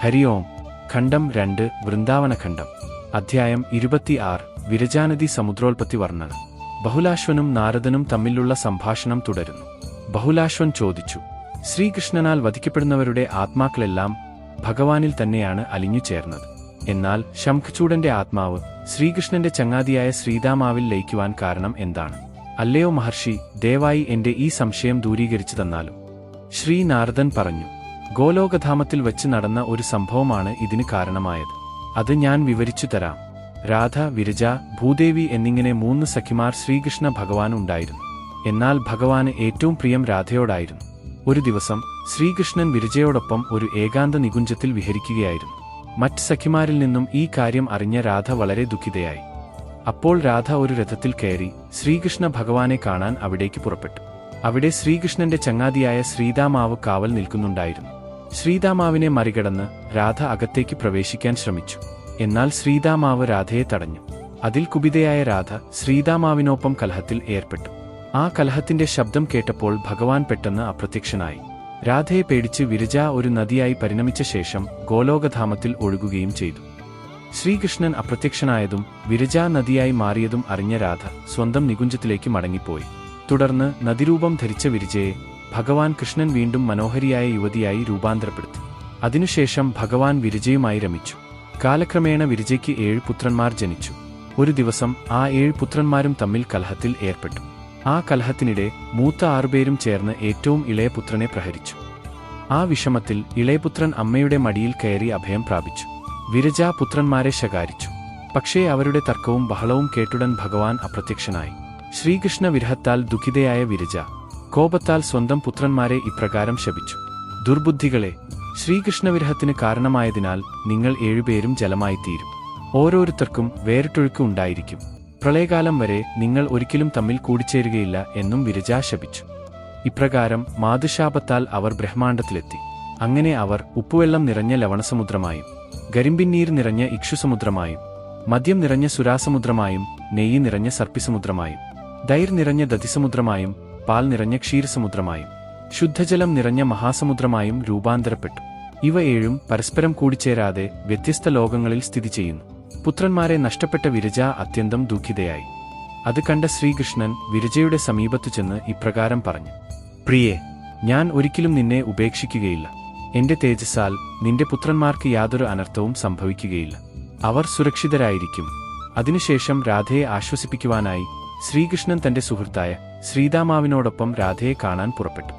ഹരി ഓം. ഖണ്ഡം 2 വൃന്ദാവനഖണ്ഡം. അധ്യായം 26 വിരജാനദി സമുദ്രോൽപത്തി വർണ്ണന. ബഹുലാശ്വനും നാരദനും തമ്മിലുള്ള സംഭാഷണം തുടരുന്നു. ബഹുലാശ്വൻ ചോദിച്ചു, ശ്രീകൃഷ്ണനാൽ വധിക്കപ്പെടുന്നവരുടെ ആത്മാക്കളെല്ലാം ഭഗവാനിൽ തന്നെയാണ് അലിഞ്ഞു ചേർന്നത്. എന്നാൽ ശംഖചൂഡന്റെ ആത്മാവ് ശ്രീകൃഷ്ണന്റെ ചങ്ങാതിയായ ശ്രീദാമാവിൽ ലയിക്കുവാൻ കാരണം എന്താണ്? അല്ലയോ മഹർഷി, ദയവായി എന്റെ ഈ സംശയം ദൂരീകരിച്ചു തന്നാലും. ശ്രീ നാരദൻ പറഞ്ഞു, ഗോലോകധാമത്തിൽ വച്ച് നടന്ന ഒരു സംഭവമാണ് ഇതിന് കാരണമായത്. അത് ഞാൻ വിവരിച്ചു തരാം. രാധ, വിരജ, ഭൂദേവി എന്നിങ്ങനെ 3 സഖിമാർ ശ്രീകൃഷ്ണ ഭഗവാൻ ഉണ്ടായിരുന്നു. എന്നാൽ ഭഗവാന് ഏറ്റവും പ്രിയം രാധയോടായിരുന്നു. ഒരു ദിവസം ശ്രീകൃഷ്ണൻ വിരജയോടൊപ്പം ഒരു ഏകാന്ത നികുഞ്ചത്തിൽ വിഹരിക്കുകയായിരുന്നു. മറ്റ് സഖിമാരിൽ നിന്നും ഈ കാര്യം അറിഞ്ഞ രാധ വളരെ ദുഃഖിതയായി. അപ്പോൾ രാധ ഒരു രഥത്തിൽ കയറി ശ്രീകൃഷ്ണ ഭഗവാനെ കാണാൻ അവിടേക്ക് പുറപ്പെട്ടു. അവിടെ ശ്രീകൃഷ്ണന്റെ ചങ്ങാതിയായ ശ്രീദാമാവ് കാവൽ നിൽക്കുന്നുണ്ടായിരുന്നു. ശ്രീദാമാവിനെ മറികടന്ന് രാധ അകത്തേക്ക് പ്രവേശിക്കാൻ ശ്രമിച്ചു. എന്നാൽ ശ്രീദാമാവ് രാധയെ തടഞ്ഞു. അതിൽ കുപിതയായ രാധ ശ്രീദാമാവിനൊപ്പം കലഹത്തിൽ ഏർപ്പെട്ടു. ആ കലഹത്തിന്റെ ശബ്ദം കേട്ടപ്പോൾ ഭഗവാൻ പെട്ടെന്ന് അപ്രത്യക്ഷനായി. രാധയെ പേടിച്ച് വിരജ ഒരു നദിയായി പരിണമിച്ച ശേഷം ഗോലോകധാമത്തിൽ ഒഴുകുകയും ചെയ്തു. ശ്രീകൃഷ്ണൻ അപ്രത്യക്ഷനായതും വിരജ നദിയായി മാറിയതും അറിഞ്ഞ രാധ സ്വന്തം നികുഞ്ചത്തിലേക്ക് മടങ്ങിപ്പോയി. തുടർന്ന് നദിരൂപം ധരിച്ച വിരജയെ ഭഗവാൻ കൃഷ്ണൻ വീണ്ടും മനോഹരിയായ യുവതിയായി രൂപാന്തരപ്പെടുത്തി. അതിനുശേഷം ഭഗവാൻ വിരജയുമായി രമിച്ചു. കാലക്രമേണ വിരജയ്ക്ക് 7 പുത്രന്മാർ ജനിച്ചു. ഒരു ദിവസം ആ 7 പുത്രന്മാരും തമ്മിൽ കലഹത്തിൽ ഏർപ്പെട്ടു. ആ കലഹത്തിനിടെ മൂത്ത 6 പേരും ചേർന്ന് ഏറ്റവും ഇളയ പുത്രനെ പ്രഹരിച്ചു. ആ വിഷമത്തിൽ ഇളയപുത്രൻ അമ്മയുടെ മടിയിൽ കയറി അഭയം പ്രാപിച്ചു. വിരജ പുത്രന്മാരെ ശകാരിച്ചു. പക്ഷേ അവരുടെ തർക്കവും ബഹളവും കേട്ടുടൻ ഭഗവാൻ അപ്രത്യക്ഷനായി. ശ്രീകൃഷ്ണ വിരഹത്താൽ ദുഃഖിതയായ വിരജ കോപത്താൽ സ്വന്തം പുത്രന്മാരെ ഇപ്രകാരം ശപിച്ചു: ദുർബുദ്ധികളെ, ശ്രീകൃഷ്ണവിരഹത്തിന് കാരണമായതിനാൽ നിങ്ങൾ 7 പേരും ജലമായിത്തീരും. ഓരോരുത്തർക്കും വേറിട്ടൊഴുക്ക് ഉണ്ടായിരിക്കും. പ്രളയകാലം വരെ നിങ്ങൾ ഒരിക്കലും തമ്മിൽ കൂടിച്ചേരുകയില്ല എന്നും വിരജ ശപിച്ചു. ഇപ്രകാരം മാതൃശാപത്താൽ അവർ ബ്രഹ്മാണ്ഡത്തിലെത്തി. അങ്ങനെ അവർ ഉപ്പുവെള്ളം നിറഞ്ഞ ലവണസമുദ്രമായും കരിമ്പിന്നീർ നിറഞ്ഞ ഇക്ഷുസമുദ്രമായും മദ്യം നിറഞ്ഞ സുരാസമുദ്രമായും നെയ്യ് നിറഞ്ഞ സർപ്പിസമുദ്രമായും തൈർ നിറഞ്ഞ ദധിസമുദ്രമായും പാൽ നിറഞ്ഞ ക്ഷീരസമുദ്രമായും ശുദ്ധജലം നിറഞ്ഞ മഹാസമുദ്രമായും രൂപാന്തരപ്പെട്ടു. ഇവ 7 പരസ്പരം കൂടിച്ചേരാതെ വ്യത്യസ്ത ലോകങ്ങളിൽ സ്ഥിതി ചെയ്യുന്നു. പുത്രന്മാരെ നഷ്ടപ്പെട്ട വിരജ അത്യന്തം ദുഃഖിതയായി. അത് കണ്ട ശ്രീകൃഷ്ണൻ വിരജയുടെ സമീപത്തു ചെന്ന് ഇപ്രകാരം പറഞ്ഞു: പ്രിയേ, ഞാൻ ഒരിക്കലും നിന്നെ ഉപേക്ഷിക്കുകയില്ല. എന്റെ തേജസ്സാൽ നിന്റെ പുത്രന്മാർക്ക് യാതൊരു അനർത്ഥവും സംഭവിക്കുകയില്ല. അവർ സുരക്ഷിതരായിരിക്കും. അതിനുശേഷം രാധയെ ആശ്വസിപ്പിക്കുവാനായി ശ്രീകൃഷ്ണൻ തന്റെ സുഹൃത്തായ ശ്രീദാമാവിനോടൊപ്പം രാധയെ കാണാൻ പുറപ്പെട്ടു.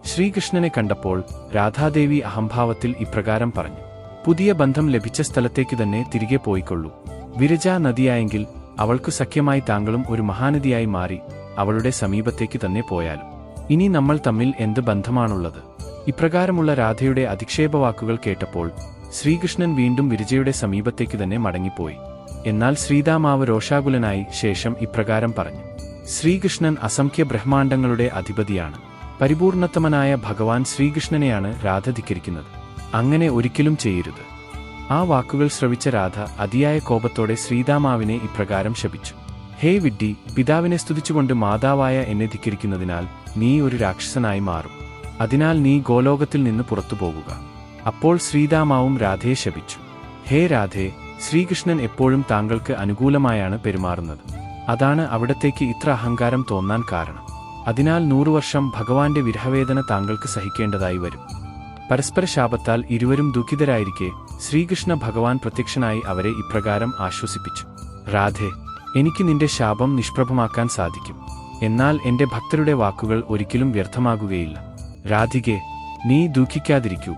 ശ്രീകൃഷ്ണനെ കണ്ടപ്പോൾ രാധാദേവി അഹംഭാവത്തിൽ ഇപ്രകാരം പറഞ്ഞു: പുതിയ ബന്ധം ലഭിച്ച സ്ഥലത്തേക്ക് തന്നെ തിരികെ പോയിക്കൊള്ളൂ. വിരജ നദിയായെങ്കിൽ അവൾക്കു സഖ്യമായി താങ്കളും ഒരു മഹാനദിയായി മാറി അവളുടെ സമീപത്തേക്ക് തന്നെ പോയാലും. ഇനി നമ്മൾ തമ്മിൽ എന്ത് ബന്ധമാണുള്ളത്? ഇപ്രകാരമുള്ള രാധയുടെ അധിക്ഷേപവാക്കുകൾ കേട്ടപ്പോൾ ശ്രീകൃഷ്ണൻ വീണ്ടും വിരജയുടെ സമീപത്തേക്ക് തന്നെ മടങ്ങിപ്പോയി. എന്നാൽ ശ്രീദാമാവ് രോഷാകുലനായി ശേഷം ഇപ്രകാരം പറഞ്ഞു: ശ്രീകൃഷ്ണൻ അസംഖ്യ ബ്രഹ്മാണ്ഡങ്ങളുടെ അധിപതിയാണ്. പരിപൂർണത്തമനായ ഭഗവാൻ ശ്രീകൃഷ്ണനെയാണ് രാധ ധിക്കരിക്കുന്നത്. അങ്ങനെ ഒരിക്കലും ചെയ്യരുത്. ആ വാക്കുകൾ ശ്രവിച്ച രാധ അതിയായ കോപത്തോടെ ശ്രീദാമാവിനെ ഇപ്രകാരം ശപിച്ചു: ഹേ വിഡ്ഢി, പിതാവിനെ സ്തുതിച്ചുകൊണ്ട് മാതാവായ എന്നെ ധിക്കരിക്കുന്നതിനാൽ നീ ഒരു രാക്ഷസനായി മാറും. അതിനാൽ നീ ഗോലോകത്തിൽ നിന്ന് പുറത്തുപോകുക. അപ്പോൾ ശ്രീദാമാവും രാധയെ ശപിച്ചു: ഹേ രാധേ, ശ്രീകൃഷ്ണൻ എപ്പോഴും താങ്കൾക്ക് അനുകൂലമായാണ് പെരുമാറുന്നത്. അതാണ് അവിടത്തേക്ക് ഇത്ര അഹങ്കാരം തോന്നാൻ കാരണം. അതിനാൽ 100 വർഷം ഭഗവാന്റെ വിരഹവേദന താങ്കൾക്ക് സഹിക്കേണ്ടതായി വരും. പരസ്പര ശാപത്താൽ ഇരുവരും ദുഃഖിതരായിരിക്കെ ശ്രീകൃഷ്ണ ഭഗവാൻ പ്രത്യക്ഷനായി അവരെ ഇപ്രകാരം ആശ്വസിപ്പിച്ചു: രാധേ, എനിക്ക് നിന്റെ ശാപം നിഷ്പ്രഭമാക്കാൻ സാധിക്കും. എന്നാൽ എന്റെ ഭക്തരുടെ വാക്കുകൾ ഒരിക്കലും വ്യർത്ഥമാകുകയില്ല. രാധികെ, നീ ദുഃഖിക്കാതിരിക്കൂ.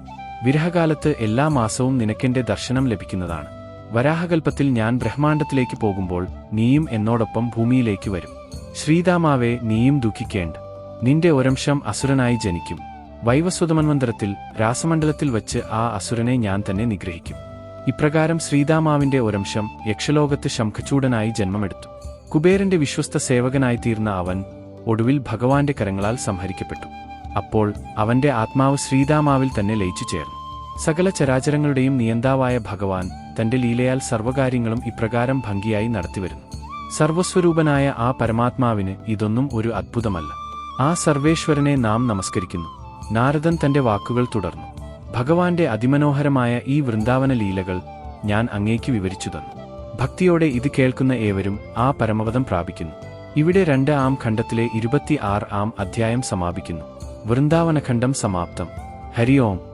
വിരഹകാലത്ത് എല്ലാ മാസവും നിനക്കെന്റെ ദർശനം ലഭിക്കുന്നതാണ്. വരാഹകൽപ്പത്തിൽ ഞാൻ ബ്രഹ്മാണ്ഡത്തിലേക്ക് പോകുമ്പോൾ നീയും എന്നോടൊപ്പം ഭൂമിയിലേക്ക് വരും. ശ്രീദാമാവേ, നീയും ദുഃഖിക്കേണ്ട. നിന്റെ ഒരംശം അസുരനായി ജനിക്കും. വൈവസ്വതമന്വന്തരത്തിൽ രാസമണ്ഡലത്തിൽ വച്ച് ആ അസുരനെ ഞാൻ തന്നെ നിഗ്രഹിക്കും. ഇപ്രകാരം ശ്രീദാമാവിന്റെ ഒരംശം യക്ഷലോകത്ത് ശംഖചൂഡനായി ജന്മമെടുത്തു. കുബേരന്റെ വിശ്വസ്ത സേവകനായിത്തീർന്ന അവൻ ഒടുവിൽ ഭഗവാന്റെ കരങ്ങളാൽ സംഹരിക്കപ്പെട്ടു. അപ്പോൾ അവന്റെ ആത്മാവ് ശ്രീദാമാവിൽ തന്നെ ലയിച്ചു ചേർന്നു. സകല ചരാചരങ്ങളുടെയും നിയന്താവായ ഭഗവാൻ തന്റെ ലീലയാൽ സർവ്വകാര്യങ്ങളും ഇപ്രകാരം ഭംഗിയായി നടത്തിവരുന്നു. സർവസ്വരൂപനായ ആ പരമാത്മാവിന് ഇതൊന്നും ഒരു അത്ഭുതമല്ല. ആ സർവേശ്വരനെ നാം നമസ്കരിക്കുന്നു. നാരദൻ തന്റെ വാക്കുകൾ തുടർന്നു: ഭഗവാന്റെ അതിമനോഹരമായ ഈ വൃന്ദാവന ലീലകൾ ഞാൻ അങ്ങേക്ക് വിവരിച്ചു തന്നു. ഭക്തിയോടെ ഇത് കേൾക്കുന്ന ഏവരും ആ പരമപദം പ്രാപിക്കുന്നു. ഇവിടെ 2-ാം ഖണ്ഡത്തിലെ 26-ാം അധ്യായം സമാപിക്കുന്നു. വൃന്ദാവനഖണ്ഡം സമാപ്തം. ഹരി ഓം.